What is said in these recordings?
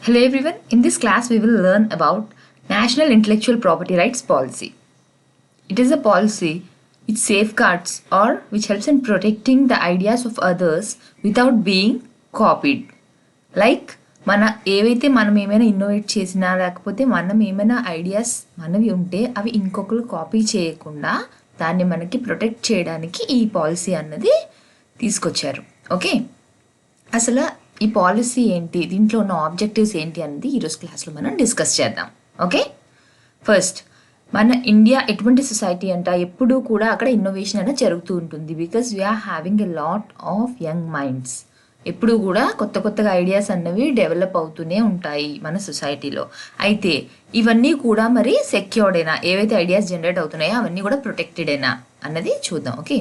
Hello everyone, in this class we will learn about National Intellectual Property Rights Policy. It is a policy which safeguards or which helps in protecting the ideas of others without being copied. Like ఏవైతే మనం ఏమైనా innovate చేసినా లేకపోతే మనం ఏమైనా ideas మనవి ఉంటే అవి ఇంకొకరు కాపీ చేయకుండా దాన్ని మనకి ప్రొటెక్ట్ చేయడానికి ఈ పాలసీ అన్నది తీసుకొచ్చారు. ఓకే, అసలు ఈ పాలసీ ఏంటి, దీంట్లో ఉన్న ఆబ్జెక్టివ్స్ ఏంటి అనేది ఈరోజు క్లాస్లో మనం డిస్కస్ చేద్దాం. ఓకే, ఫస్ట్ మన ఇండియా ఎటువంటి సొసైటీ అంట, ఎప్పుడూ కూడా అక్కడ ఇన్నోవేషన్ అనేది జరుగుతూ ఉంటుంది. Because we are having a lot of young minds. ఎప్పుడు కూడా కొత్త కొత్తగా ఐడియాస్ అన్నవి డెవలప్ అవుతూనే ఉంటాయి మన సొసైటీలో. అయితే ఇవన్నీ కూడా మరి సెక్యూర్డేనా, ఏవైతే ఐడియాస్ జనరేట్ అవుతున్నాయో అవన్నీ కూడా ప్రొటెక్టెడేనా అన్నది చూద్దాం. ఓకే,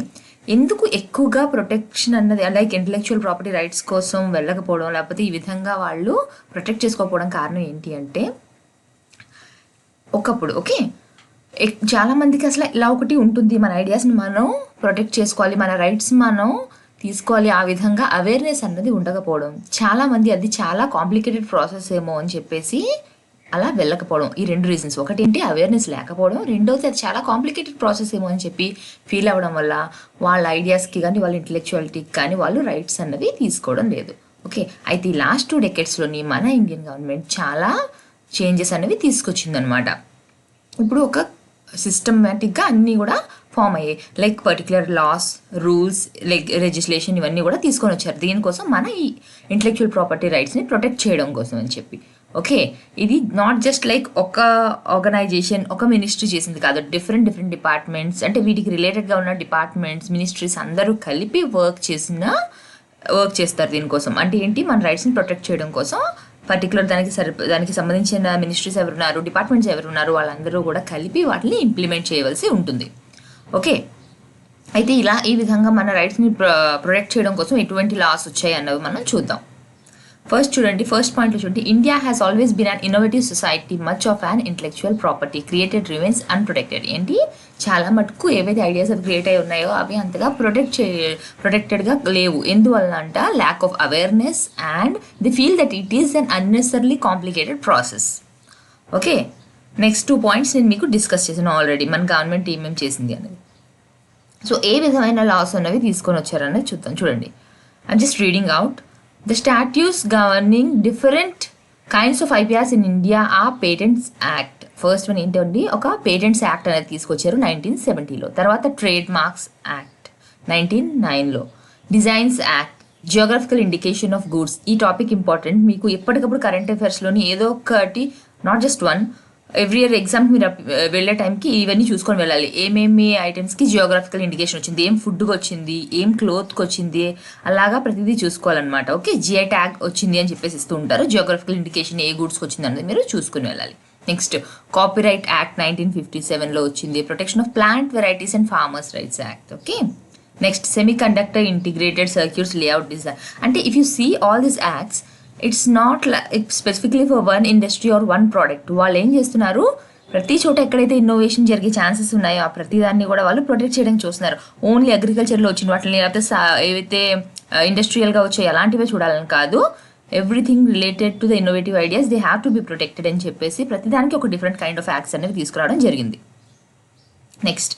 ఎందుకు ఎక్కువగా ప్రొటెక్షన్ అన్నది లైక్ ఇంటలెక్చువల్ ప్రాపర్టీ రైట్స్ కోసం వెళ్ళకపోవడం లేకపోతే ఈ విధంగా వాళ్ళు ప్రొటెక్ట్ చేసుకోకపోవడం కారణం ఏంటి అంటే, ఒకప్పుడు ఓకే చాలామందికి అసలు ఇలా ఒకటి ఉంటుంది, మన ఐడియాస్ని మనం ప్రొటెక్ట్ చేసుకోవాలి, మన రైట్స్ మనం తీసుకోవాలి, ఆ విధంగా అవేర్నెస్ అన్నది ఉండకపోవడం. చాలామంది అది చాలా కాంప్లికేటెడ్ ప్రాసెస్ ఏమో అని చెప్పేసి అలా వెళ్ళకపోవడం. ఈ రెండు రీజన్స్, ఒకటి ఏంటి అవేర్నెస్ లేకపోవడం, రెండోది అది చాలా కాంప్లికేటెడ్ ప్రాసెస్ ఏమో అని చెప్పి ఫీల్ అవ్వడం వల్ల వాళ్ళ ఐడియాస్కి కానీ వాళ్ళ ఇంటలెక్చువాలిటీకి కానీ వాళ్ళు రైట్స్ అన్నవి తీసుకోవడం లేదు. ఓకే, అయితే ఈ లాస్ట్ 2 decadesలోని మన ఇండియన్ గవర్నమెంట్ చాలా చేంజెస్ అనేవి తీసుకొచ్చిందనమాట. ఇప్పుడు ఒక సిస్టమేటిక్గా అన్నీ కూడా ఫామ్ అయ్యాయి. Like particular laws, rules, like legislation ఇవన్నీ కూడా తీసుకొని వచ్చారు దీనికోసం, మన ఈ ఇంటలెక్చువల్ ప్రాపర్టీ రైట్స్ని ప్రొటెక్ట్ చేయడం కోసం అని చెప్పి. ఓకే, ఇది నాట్ జస్ట్ లైక్ ఒక ఆర్గనైజేషన్, ఒక మినిస్ట్రీ చేసింది కాదు, డిఫరెంట్ డిపార్ట్మెంట్స్, అంటే వీటికి రిలేటెడ్గా ఉన్న డిపార్ట్మెంట్స్, మినిస్ట్రీస్ అందరూ కలిపి వర్క్ చేస్తారు దీనికోసం. అంటే ఏంటి, మన రైట్స్ని ప్రొటెక్ట్ చేయడం కోసం పర్టికులర్ దానికి సంబంధించిన మినిస్ట్రీస్ ఎవరున్నారు, డిపార్ట్మెంట్స్ ఎవరున్నారు, వాళ్ళందరూ కూడా కలిపి వాటిని ఇంప్లిమెంట్ చేయవలసి ఉంటుంది. ఓకే, అయితే ఈ విధంగా మన రైట్స్ని ప్రొటెక్ట్ చేయడం కోసం ఎటువంటి లాస్ వచ్చాయి అన్నవి మనం చూద్దాం. ఫస్ట్ చూడండి, ఫస్ట్ పాయింట్లో చూడండి, India has always been an innovative society, much of an intellectual property created remains unprotected. ఏంటి, చాలా మటుకు ఏవైతే ఐడియాస్ అవి క్రియేట్ అయి ఉన్నాయో అవి అంతగా ప్రొటెక్టెడ్గా లేవు. ఎందువల్ల అంట, lack of awareness and the feel that it is an unnecessarily complicated process. Okay, next 2 points నేను మీకు డిస్కస్ చేశాను ఆల్రెడీ, మన గవర్నమెంట్ ఏమేమి చేసింది అనేది. సో ఏ విధమైన లాస్ అనేవి తీసుకొని వచ్చారనేది చూద్దాం. చూడండి, I'm just reading out. The statutes governing different kinds of IPRs in India are Patents Act. First one ఏంటండి, ఒక పేటెంట్స్ యాక్ట్ అనేది తీసుకొచ్చారు 1970లో. తర్వాత ట్రేడ్ మార్క్స్ యాక్ట్ 1909లో, designs act, geographical indication of goods. ఈ టాపిక్ ఇంపార్టెంట్, మీకు ఎప్పటికప్పుడు కరెంట్ అఫైర్స్లోని ఏదో ఒకటి, not just one, every year ఎగ్జామ్కి మీరు వెళ్ళే టైంకి ఇవన్నీ చూసుకొని వెళ్ళాలి. ఏమేమి ఐటమ్స్కి జియోగ్రఫికల్ ఇండికేషన్ వచ్చింది, ఏం ఫుడ్కి వచ్చింది, ఏం క్లోత్కి వచ్చింది, అలాగా ప్రతిదీ చూసుకోవాలన్నమాట. ఓకే, జిఐ ట్యాగ్ వచ్చింది అని చెప్పేసి ఇస్తూ ఉంటారు. జియోగ్రఫికల్ ఇండికేషన్ ఏ గూడ్స్కి వచ్చింది అనేది మీరు చూసుకుని వెళ్ళాలి. నెక్స్ట్ కాపీరైట్ యాక్ట్ 1957లో వచ్చింది. Protection of plant varieties and farmers rights act. Okay, next semiconductor integrated circuits layout design. అంటే if you see all these acts, it's not specifically for one industry or one product. వాళ్ళు ఏం చేస్తున్నారు, ప్రతి చోట ఎక్కడైతే innovation జరిగే chances ఉన్నాయో ఆ ప్రతిదాన్ని కూడా వాళ్ళు ప్రొటెక్ట్ చేయడానికి చూస్తున్నారు. ఓన్లీ అగ్రికల్చర్లో వచ్చిన వాటిని లేకపోతే ఏవైతే ఇండస్ట్రియల్గా వచ్చాయి అలాంటివే చూడాలని కాదు, everything related to the innovative ideas they have to be protected అని చెప్పేసి ప్రతిదానికి ఒక డిఫరెంట్ కైండ్ ఆఫ్ యాక్ట్స్ అనేవి తీసుకురావడం జరిగింది. నెక్స్ట్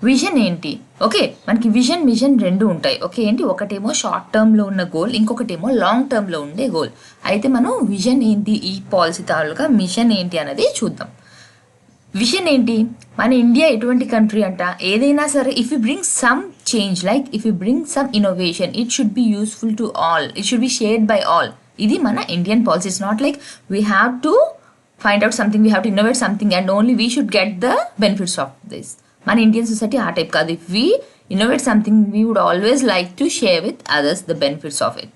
విజన్ ఏంటి, ఓకే మనకి మిషన్ రెండు ఉంటాయి. ఓకే, ఏంటి, ఒకటేమో షార్ట్ టర్మ్లో ఉన్న గోల్, ఇంకొకటేమో లాంగ్ టర్మ్లో ఉండే గోల్. అయితే మనం విజన్ ఏంటి, ఈ పాలసీ తాలూగా మిషన్ ఏంటి అనేది చూద్దాం. విజన్ ఏంటి, మన ఇండియా ఎటువంటి కంట్రీ అంట, ఏదైనా సరే if you bring some change, like if you bring some innovation, it should be useful to all, it should be shared by all. ఇది మన Indian policy. It's not like we have to find out something, we have to innovate something and only we should get the benefits of this. మన Indian society ఆ type కాదు. If we innovate something we would always like to share with others the benefits of it.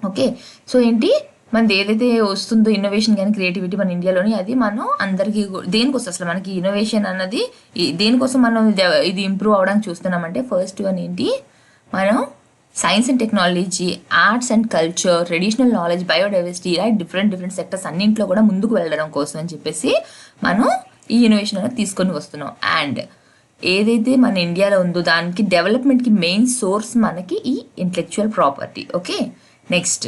Okay, so ఏంటి, మనది ఏదైతే వస్తుందో innovation కానీ creativity మన ఇండియాలోని, అది మనం అందరికీ దేనికోసం అసలు మనకి ఇన్నోవేషన్ అన్నది దేనికోసం మనం ఇది ఇంప్రూవ్ అవ్వడానికి చూస్తున్నామంటే, ఫస్ట్ వన్ ఏంటి, మనం science and technology, arts and culture, traditional knowledge, biodiversity, right different sectors అన్నింటిలో కూడా ముందుకు వెళ్ళడం కోసం అని చెప్పేసి మనం ఈ ఇన్నోవేషన్ అనేది తీసుకొని వస్తున్నాం. అండ్ ఏదైతే మన ఇండియాలో ఉందో దానికి డెవలప్మెంట్కి మెయిన్ సోర్స్ మనకి ఈ ఇంటలెక్చువల్ ప్రాపర్టీ. ఓకే, నెక్స్ట్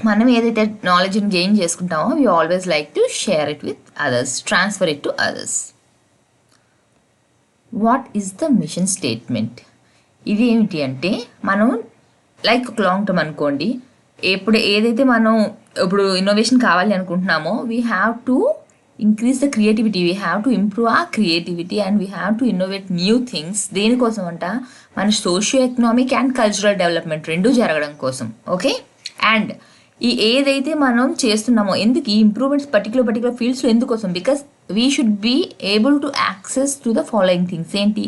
మనం ఏదైతే నాలెడ్జ్ని గెయిన్ చేసుకుంటామో we always like to share it with others, transfer it to others. What is the mission statement? ఇది ఏమిటి అంటే మనం లైక్ ఒక లాంగ్ టర్మ్ అనుకోండి, ఏదైతే మనం ఇప్పుడు ఇన్నోవేషన్ కావాలి అనుకుంటున్నామో we have to increase the creativity, we have to improve ఆ creativity and we have to innovate new things. దేనికోసం అంట? మన socio economic and cultural development రెండు జరగడం కోసం. ఓకే, అండ్ ఏదైతే మనం చేస్తున్నామో ఎందుకు ఈ ఇంప్రూవ్మెంట్స్ పర్టికులర్ ఫీల్డ్స్లో ఎందుకోసం? Because we should be able to access to the following things. ఏంటి?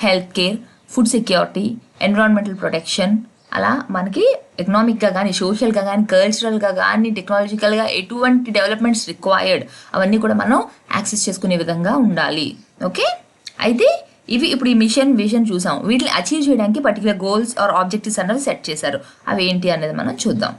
Health care, food security, environmental protection. అలా మనకి ఎకనామిక్గా కానీ, సోషల్గా కానీ, కల్చరల్గా కానీ, టెక్నాలజికల్గా ఎటువంటి డెవలప్మెంట్స్ రిక్వైర్డ్ అవన్నీ కూడా మనం యాక్సెస్ చేసుకునే విధంగా ఉండాలి. ఓకే, అయితే ఇవి ఇప్పుడు ఈ మిషన్ విజన్ చూసాం. వీటిని అచీవ్ చేయడానికి పర్టికులర్ గోల్స్ ఆర్ ఆబ్జెక్టివ్స్ అనేవి సెట్ చేశారు. అవి ఏంటి అనేది మనం చూద్దాం.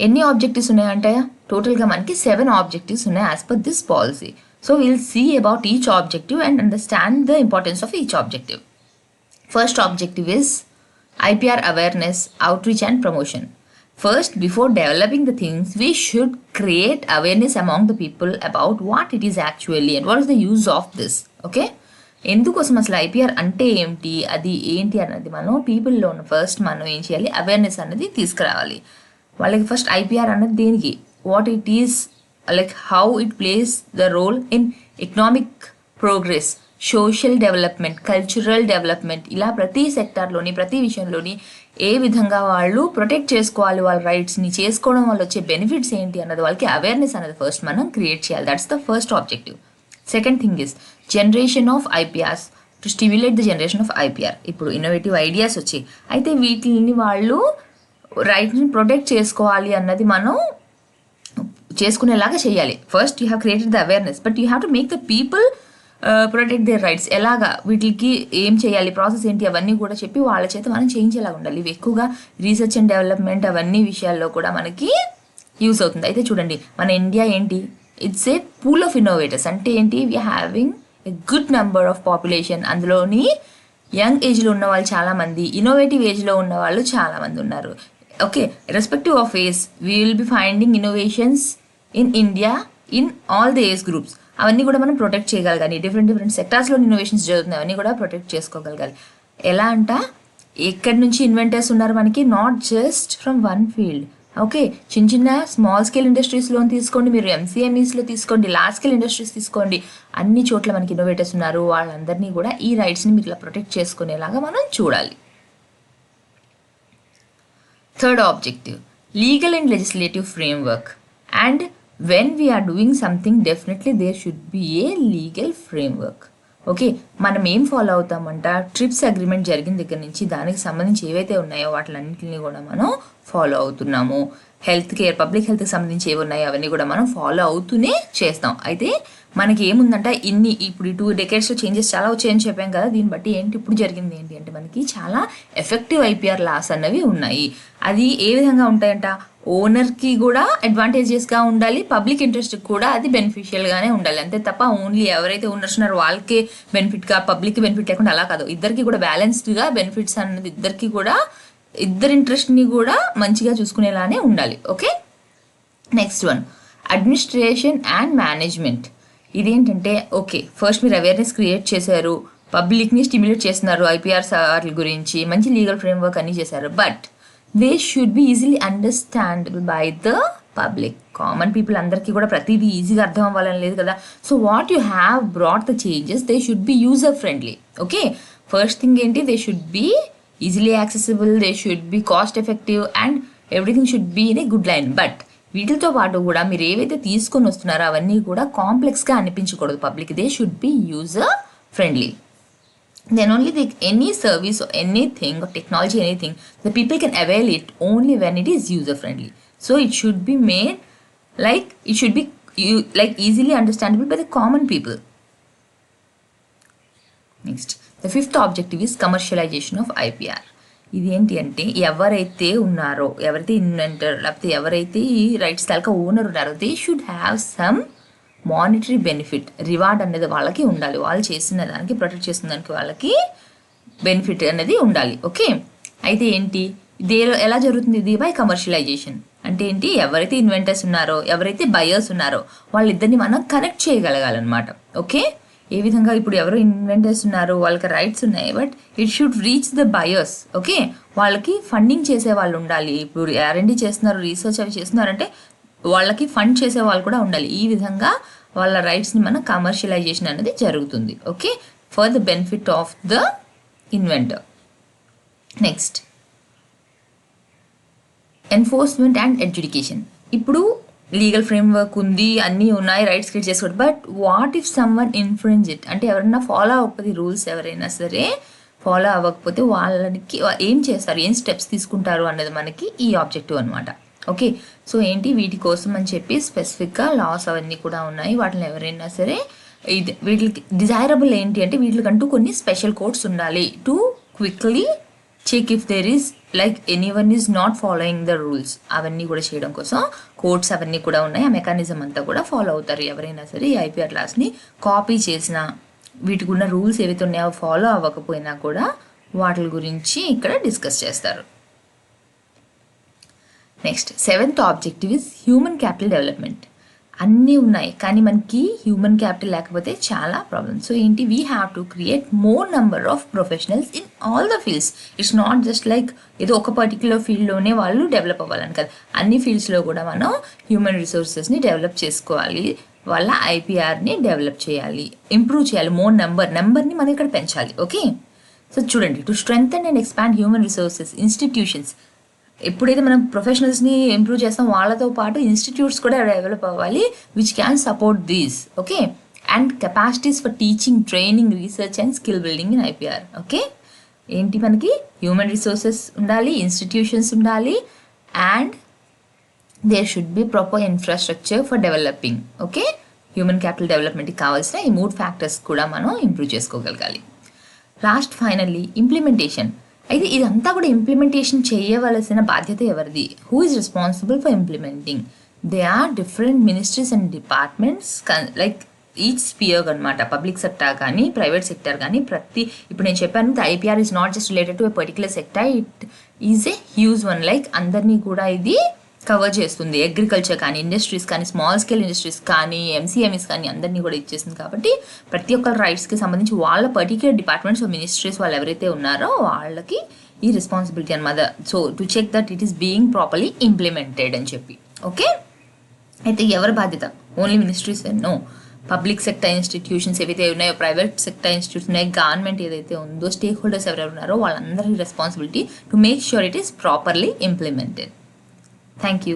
ఎన్ని ఆబ్జెక్టివ్స్ ఉన్నాయంటే టోటల్గా మనకి 7 ఆబ్జెక్టివ్స్ ఉన్నాయి as per this policy. So will see about each objective and understand the importance of each objective. First objective is IPR awareness, outreach and promotion. First, before developing the things, we should create awareness among the people about what it is actually and what is the use of this. Okay? ఎందుకోసం అసలు IPR అంటే ఏమిటి, అది ఏంటి అన్నది మనం పీపుల్లో ఉన్న first మనం ఏం చేయాలి? అవేర్నెస్ అనేది తీసుకురావాలి వాళ్ళకి. ఫస్ట్ ఐపీఆర్ అన్నది దేనికి, what it is, like how it plays the role in economic progress, social development, cultural development, ఇలా ప్రతి సెక్టార్లోని ప్రతి విషయంలోని ఏ విధంగా వాళ్ళు ప్రొటెక్ట్ చేసుకోవాలి వాళ్ళ రైట్స్ని, చేసుకోవడం వల్ల వచ్చే బెనిఫిట్స్ ఏంటి అన్నది వాళ్ళకి అవేర్నెస్ అనేది ఫస్ట్ మనం క్రియేట్ చేయాలి. That's the first objective. Second thing is generation of IPRs to stimulate the generation of IPR. ఇప్పుడు ఇన్నోవేటివ్ ఐడియాస్ వచ్చాయి, అయితే వీటిని వాళ్ళు రైట్ని ప్రొటెక్ట్ చేసుకోవాలి అన్నది మనం చేసుకునేలాగా చేయాలి. First you have created the awareness, but you have to make the people protect there rights. ఎలాగా, వీటికి ఏం చేయాలి, ప్రాసెస్ ఏంటి, అవన్నీ కూడా చెప్పి వాళ్ళ చేత మనం చేయించేలాగా ఉండాలి. ఇవి ఎక్కువగా రీసెర్చ్ అండ్ డెవలప్మెంట్ అవన్నీ విషయాల్లో కూడా మనకి యూస్ అవుతుంది. అయితే చూడండి, మన ఇండియా ఏంటి, it's a pool of innovators. అంటే ఏంటి, we having a good number of population. అందులోని యంగ్ ఏజ్లో ఉన్న వాళ్ళు చాలామంది, ఇన్నోవేటివ్ ఏజ్లో ఉన్న వాళ్ళు చాలామంది ఉన్నారు. Okay, respective of age we will be finding innovations in India in all the age groups. అవన్నీ కూడా మనం ప్రొటెక్ట్ చేయగలగాలి. డిఫరెంట్ సెక్టార్స్లో ఇన్నోవేషన్స్ జరుగుతున్నాయి, అవన్నీ కూడా ప్రొటెక్ట్ చేసుకోగలగాలి. ఎలా అంట, ఎక్కడి నుంచి ఇన్వెంటర్స్ ఉన్నారు మనకి, not just from one field. Okay, చిన్న స్మాల్ స్కేల్ ఇండస్ట్రీస్లో తీసుకోండి, మీరు ఎంసీఎంఈస్లో తీసుకోండి, లార్జ్ స్కేల్ ఇండస్ట్రీస్ తీసుకోండి, అన్ని చోట్ల మనకి ఇన్నోవేటర్స్ ఉన్నారు. వాళ్ళందరినీ కూడా ఈ రైట్స్ని మీరు ఇలా ప్రొటెక్ట్ చేసుకునేలాగా మనం చూడాలి. Third objective, legal and legislative framework. And when we are doing something, definitely there should be a legal framework. Okay, మనం ఏం ఫాలో అవుతామంట, ట్రిప్స్ అగ్రిమెంట్ జరిగిన దగ్గర నుంచి దానికి సంబంధించి ఏవైతే ఉన్నాయో వాటిలన్నింటినీ కూడా మనం ఫాలో అవుతున్నాము. హెల్త్ కేర్, పబ్లిక్ హెల్త్కి సంబంధించి ఏవి ఉన్నాయో అవన్నీ కూడా మనం ఫాలో అవుతూనే చేస్తాం. అయితే మనకి ఏముందంట, ఇప్పుడు 2 decades చేంజెస్ చాలా వచ్చాయని చెప్పాం కదా, దీన్ని బట్టి ఏంటి ఇప్పుడు జరిగింది ఏంటి అంటే మనకి చాలా ఎఫెక్టివ్ ఐపీఆర్ లాస్ అన్నవి ఉన్నాయి. అది ఏ విధంగా ఉంటాయంట, ఓనర్కి కూడా అడ్వాంటేజెస్గా ఉండాలి, పబ్లిక్ ఇంట్రెస్ట్కి కూడా అది బెనిఫిషియల్గానే ఉండాలి. అంతే తప్ప ఓన్లీ ఎవరైతే ఓనర్స్ ఉన్నారో వాళ్ళకే బెనిఫిట్గా, పబ్లిక్కి బెనిఫిట్ లేకుండా అలా కాదు. ఇద్దరికి కూడా బ్యాలెన్స్డ్గా బెనిఫిట్స్ అన్నది ఇద్దరికి కూడా, ఇద్దరి ఇంట్రెస్ట్ని కూడా మంచిగా చూసుకునేలానే ఉండాలి. Okay, next one, administration and management. ఇదేంటంటే, ఓకే, ఫస్ట్ మీరు అవేర్నెస్ క్రియేట్ చేశారు, పబ్లిక్ని స్టిమ్యులేట్ చేస్తున్నారు ఐపీఆర్ వాటి గురించి, మంచి లీగల్ ఫ్రేమ్వర్క్ అన్నీ చేశారు, but they should be easily understandable by the public. Common people అందరికీ కూడా ప్రతిదీ ఈజీగా అర్థం అవ్వాలని లేదు కదా. So what you have brought the changes, they should be user friendly. Okay, first thing ఏంటి, they should be easily accessible, they should be cost effective and everything should be in a good line. But వీటితో పాటు కూడా మీరు ఏవైతే తీసుకొని వస్తున్నారో అవన్నీ కూడా కాంప్లెక్స్గా అనిపించకూడదు public. They should be user friendly. Then only any service or anything or technology, anything, the people can avail it only when it is user friendly. So it should be made like, it should be easily understandable by the common people. Next, the fifth objective is commercialization of IPR. ఇది ఏంటి అంటే, ఎవరైతే ఉన్నారో, ఎవరైతే inventor లేకపోతే ఎవరైతే ఈ rights తాలూకా owner ఉన్నారో, they should have some monetary benefit, reward అనేది వాళ్ళకి ఉండాలి. వాళ్ళు చేసిన దానికి, ప్రొటెక్ట్ చేసిన దానికి వాళ్ళకి బెనిఫిట్ అనేది ఉండాలి. ఓకే, అయితే ఏంటి, ఎలా జరుగుతుంది ఇది? By commercialisation. అంటే ఏంటి? ఎవరైతే ఇన్వెంటర్స్ ఉన్నారో, ఎవరైతే బయర్స్ ఉన్నారో వాళ్ళిద్దరిని మనం కనెక్ట్ చేయగలగాలన్నమాట. ఓకే, ఏ విధంగా? ఇప్పుడు ఎవరు ఇన్వెంటర్స్ ఉన్నారో వాళ్ళకి రైట్స్ ఉన్నాయి, but it should reach the buyers. Okay, వాళ్ళకి ఫండింగ్ చేసే వాళ్ళు ఉండాలి. ఇప్పుడు R&D చేస్తున్నారు, రీసెర్చ్ అవి చేస్తున్నారంటే వాళ్ళకి ఫండ్ చేసే వాళ్ళు కూడా ఉండాలి. ఈ విధంగా వాళ్ళ రైట్స్ని మనం కమర్షియలైజేషన్ అనేది జరుగుతుంది. Okay, for the benefit of the inventor. Next, enforcement and education. ఇప్పుడు లీగల్ ఫ్రేమ్వర్క్ ఉంది, అన్నీ ఉన్నాయి, రైట్స్ క్రియేట్ చేసుకోవచ్చు. But what if someone influence it? అంటే ఎవరైనా ఫాలో అవ్వకపోతే, రూల్స్ ఎవరైనా సరే ఫాలో అవ్వకపోతే వాళ్ళకి ఏం చేస్తారు, ఏం స్టెప్స్ తీసుకుంటారు అన్నది మనకి ఈ ఆబ్జెక్టివ్ అనమాట. ఓకే, సో ఏంటి? వీటి కోసం అని చెప్పి స్పెసిఫిక్గా లాస్ అవన్నీ కూడా ఉన్నాయి. వాటిని ఎవరైనా సరే ఇది వీటికి డిజైరబుల్ ఏంటి అంటే వీటికంటూ కొన్ని స్పెషల్ కోడ్స్ ఉండాలి to quickly check if there is like anyone is not following the rules. అవన్నీ కూడా చేయడం కోసం కోడ్స్ అవన్నీ కూడా ఉన్నాయి. ఆ మెకానిజం అంతా కూడా ఫాలో అవుతారు. ఎవరైనా సరే ఈ IPR లాస్ని కాపీ చేసిన, వీటికి ఉన్న రూల్స్ ఏవైతే ఉన్నాయో ఫాలో అవ్వకపోయినా కూడా వాటి గురించి ఇక్కడ డిస్కస్ చేస్తారు. Next, 7th objective is human capital development. అన్నీ ఉన్నాయి కానీ మనకి హ్యూమన్ క్యాపిటల్ లేకపోతే చాలా ప్రాబ్లమ్స్. సో ఏంటి? We have to create more number of professionals in all the fields. It's not just like ఏదో ఒక పర్టిక్యులర్ ఫీల్డ్లోనే వాళ్ళు డెవలప్ అవ్వాలని కదా, అన్ని ఫీల్డ్స్లో కూడా మనం హ్యూమన్ రిసోర్సెస్ని డెవలప్ చేసుకోవాలి. వాళ్ళ IPRని డెవలప్ చేయాలి, ఇంప్రూవ్ చేయాలి. మోర్ నెంబర్ని మనం ఇక్కడ పెంచాలి. ఓకే, సో చూడండి, to strengthen and expand human resources institutions. ఎప్పుడైతే మనం ప్రొఫెషనల్స్ని ఇంప్రూవ్ చేస్తాం వాళ్ళతో పాటు ఇన్స్టిట్యూట్స్ కూడా డెవలప్ అవ్వాలి, which can support these. Okay, and capacities for teaching, training, research and skill building in IPR. Okay, ఏంటి? మనకి హ్యూమన్ రిసోర్సెస్ ఉండాలి, ఇన్స్టిట్యూషన్స్ ఉండాలి, and there should be proper infrastructure for developing. Okay, human capital డెవలప్మెంట్కి కావాల్సిన ఈ 3 factors కూడా మనం improve చేసుకోగలగాలి. Last finally implementation. అయితే ఇదంతా కూడా ఇంప్లిమెంటేషన్ చేయవలసిన బాధ్యత ఎవరిది? Who is responsible for implementing? They are different ministries and departments, like each spear అనమాట. పబ్లిక్ సెక్టర్ కానీ ప్రైవేట్ సెక్టర్ కానీ ఇప్పుడు నేను చెప్పాను, the IPR is not just related to a particular sector, it is a huge one. Like అందరినీ కూడా ఇది cover చేస్తుంది. అగ్రికల్చర్ కానీ, ఇండస్ట్రీస్ కానీ, స్మాల్ స్కేల్ ఇండస్ట్రీస్ కానీ, MCMEs కానీ అందరినీ కూడా ఇచ్చేస్తుంది. కాబట్టి ప్రతి ఒక్క రైట్స్కి సంబంధించి వాళ్ళ పర్టిక్యులర్ డిపార్ట్మెంట్స్, మినిస్ట్రీస్ వాళ్ళు ఎవరైతే ఉన్నారో వాళ్ళకి ఈ రెస్పాన్సిబిలిటీ అనమాట. So to check that it is being properly implemented అని చెప్పి. ఓకే, అయితే ఎవరి బాధ్యత? Only ministries? No, public sector institutions ఏవైతే ఉన్నాయో, ప్రైవేట్ సెక్టర్ ఇన్స్టిట్యూట్స్ ఉన్నాయో, గవర్నమెంట్ ఏదైతే ఉందో, స్టేక్ హోల్డర్స్ ఎవరెవరు ఉన్నారో వాళ్ళందరి responsibility to make sure it is properly implemented. Thank you.